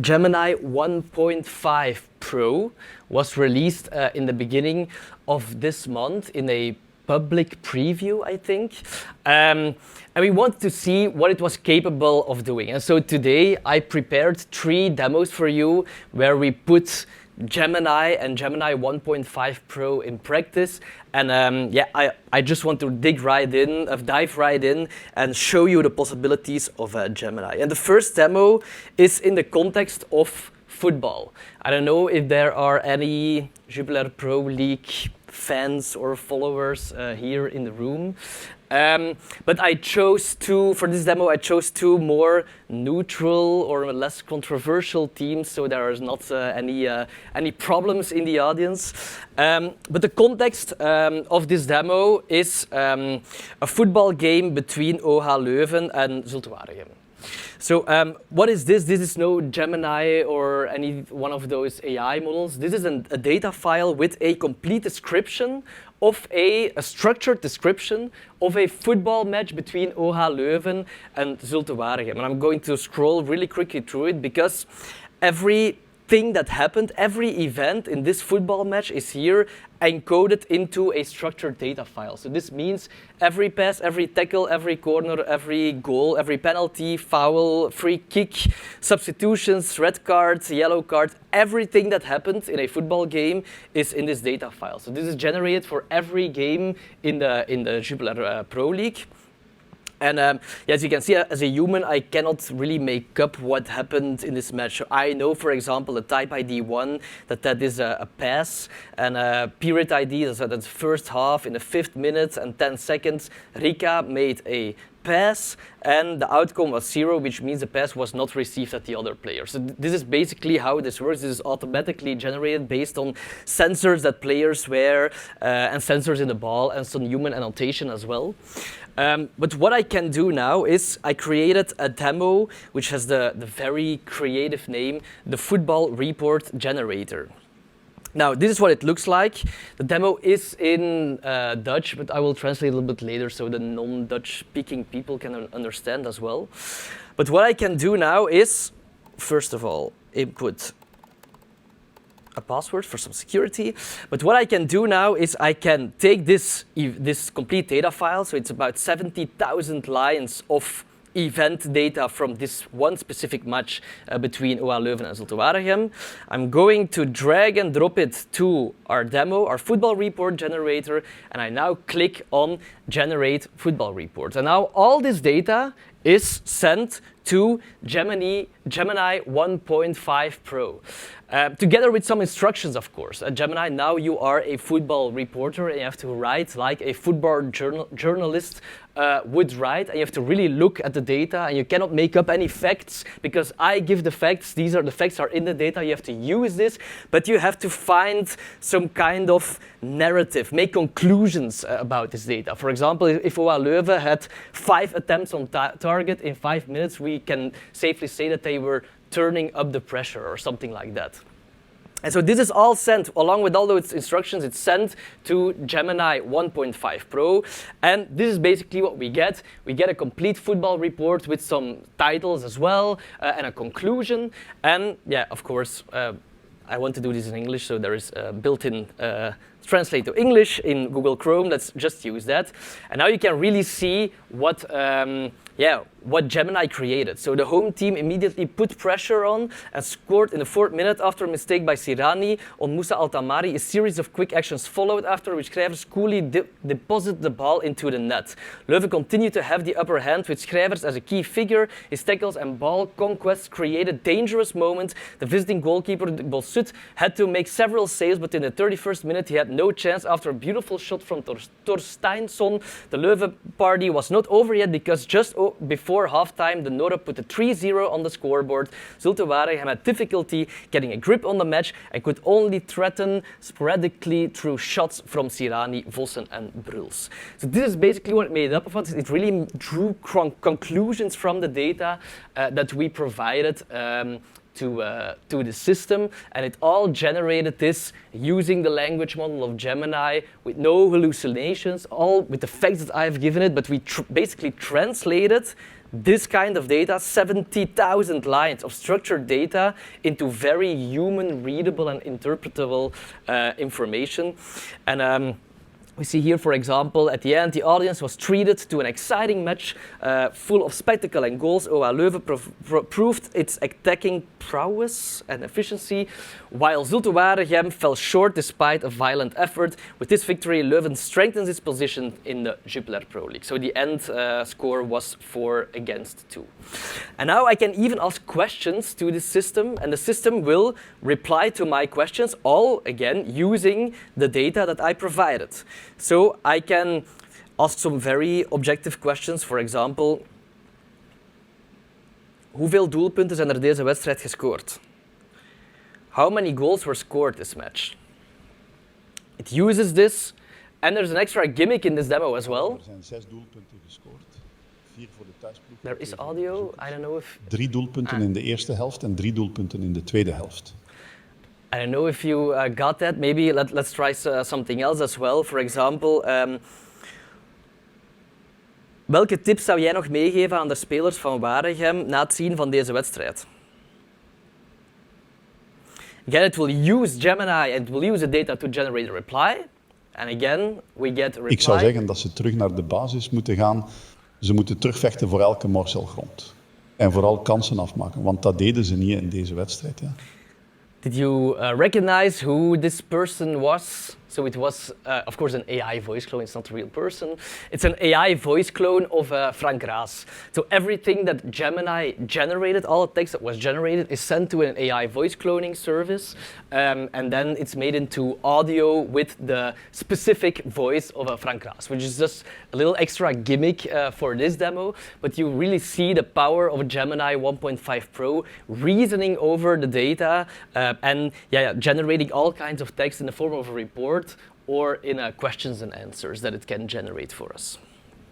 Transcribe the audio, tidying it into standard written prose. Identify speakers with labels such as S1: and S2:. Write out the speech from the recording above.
S1: Gemini 1.5 Pro was released in the beginning of this month in a public preview, I think. And we wanted to see what it was capable of doing. And so today I prepared 3 demos for you where we put Gemini and Gemini 1.5 Pro in practice. And I just want to dive right in and show you the possibilities of Gemini. And the first demo is in the context of football. I don't know if there are any Jupiler Pro League fans or followers here in the room. But I chose for this demo, I chose 2 more neutral or less controversial teams, so there is not any problems in the audience. But the context of this demo is a football game between OH Leuven and Zulte Waregem. So what is this? This is no Gemini or any one of those AI models. This is a data file with a complete description of a structured description of a football match between OH Leuven and Zulte Waregem. And I'm going to scroll really quickly through it because everything that happened, every event in this football match is here encoded into a structured data file. So this means every pass, every tackle, every corner, every goal, every penalty, foul, free kick, substitutions, red cards, yellow cards, everything that happened in a football game is in this data file. So this is generated for every game in the Jupiler Pro League. And as you can see, as a human, I cannot really make up what happened in this match. So I know, for example, the type ID 1, that is a pass, and period ID, that's the first half in the 5th minute and 10 seconds. Rika made a pass, and the outcome was 0, which means the pass was not received at the other player. So this is basically how this works. This is automatically generated based on sensors that players wear and sensors in the ball and some human annotation as well. But what I can do now is I created a demo which has the very creative name, the Football Report Generator. Now, this is what it looks like. The demo is in Dutch, but I will translate a little bit later so the non-Dutch speaking people can understand as well. But what I can do now is, first of all, input a password for some security. But what I can do now is I can take this complete data file, so it's about 70,000 lines of event data from this one specific match between OH Leuven and Zulte Waregem. I'm going to drag and drop it to our demo, our football report generator, and I now click on Generate Football Report. And now all this data is sent to Gemini 1.5 Pro. Together with some instructions, of course. At Gemini, now you are a football reporter and you have to write like a football journalist would write, and you have to really look at the data, and you cannot make up any facts because I give the facts. The facts are in the data. You have to use this, but you have to find some kind of narrative, make conclusions about this data. For example, if OH Leuven had 5 attempts on target in 5 minutes, we can safely say that they were turning up the pressure or something like that. And so this is all sent, along with all those instructions, it's sent to Gemini 1.5 Pro. And this is basically what we get. We get a complete football report with some titles as well, and a conclusion. And yeah, of course, I want to do this in English, so there is a built-in translate to English in Google Chrome. Let's just use that. And now you can really see what Gemini created. So the home team immediately put pressure on and scored in the 4th minute after a mistake by Sirani on Moussa Altamari. A series of quick actions followed, after which Schrijvers coolly deposited the ball into the net. Leuven continued to have the upper hand with Schrijvers as a key figure. His tackles and ball conquests created dangerous moments. The visiting goalkeeper, Bolsut, had to make several saves, but in the 31st minute he had no chance after a beautiful shot from Torsteinsson. The Leuven party was not over yet because just before halftime, the Nora put a 3-0 on the scoreboard. Zulte Waregem had difficulty getting a grip on the match and could only threaten sporadically through shots from Sirani, Vossen and Bruls. So this is basically what it made up of. It really drew conclusions from the data that we provided to the system, and it all generated this using the language model of Gemini with no hallucinations, all with the facts that I've given it, but we basically translated this kind of data, 70,000 lines of structured data, into very human readable and interpretable information. And we see here, for example, at the end, the audience was treated to an exciting match full of spectacle and goals. OA Leuven proved its attacking prowess and efficiency, while Zulte Waregem fell short despite a violent effort. With this victory, Leuven strengthens its position in the Jupiler Pro League. So the end score was 4-2. And now I can even ask questions to the system, and the system will reply to my questions, all again using the data that I provided. So I can ask some very objective questions. For example, hoeveel doelpunten zijn er deze wedstrijd gescoord? How many goals were scored this match? It uses this, and there's an extra gimmick in this demo as well.
S2: Er zijn 6 doelpunten gescoord, 4 voor de thuisploeg.
S1: There is audio. I don't know if
S2: 3 doelpunten in de eerste helft en 3 doelpunten in de tweede helft.
S1: I don't know if you got that. Maybe let's try something else as well. For example, welke tips zou jij nog meegeven aan de spelers van Waregem na het zien van deze wedstrijd? Again, it will use Gemini and it will use the data to generate a reply. And again, we get a reply.
S2: Ik zou zeggen dat ze terug naar de basis moeten gaan. Ze moeten terugvechten voor elke morsel grond. En vooral kansen afmaken, want dat deden ze niet in deze wedstrijd. Ja.
S1: Did you recognize who this person was? So it was, of course, an AI voice clone. It's not a real person. It's an AI voice clone of Frank Raas. So everything that Gemini generated, all the text that was generated, is sent to an AI voice cloning service. And then it's made into audio with the specific voice of Frank Raas, which is just a little extra gimmick for this demo. But you really see the power of Gemini 1.5 Pro reasoning over the data and generating all kinds of text in the form of a report or in questions and answers that it can generate for us.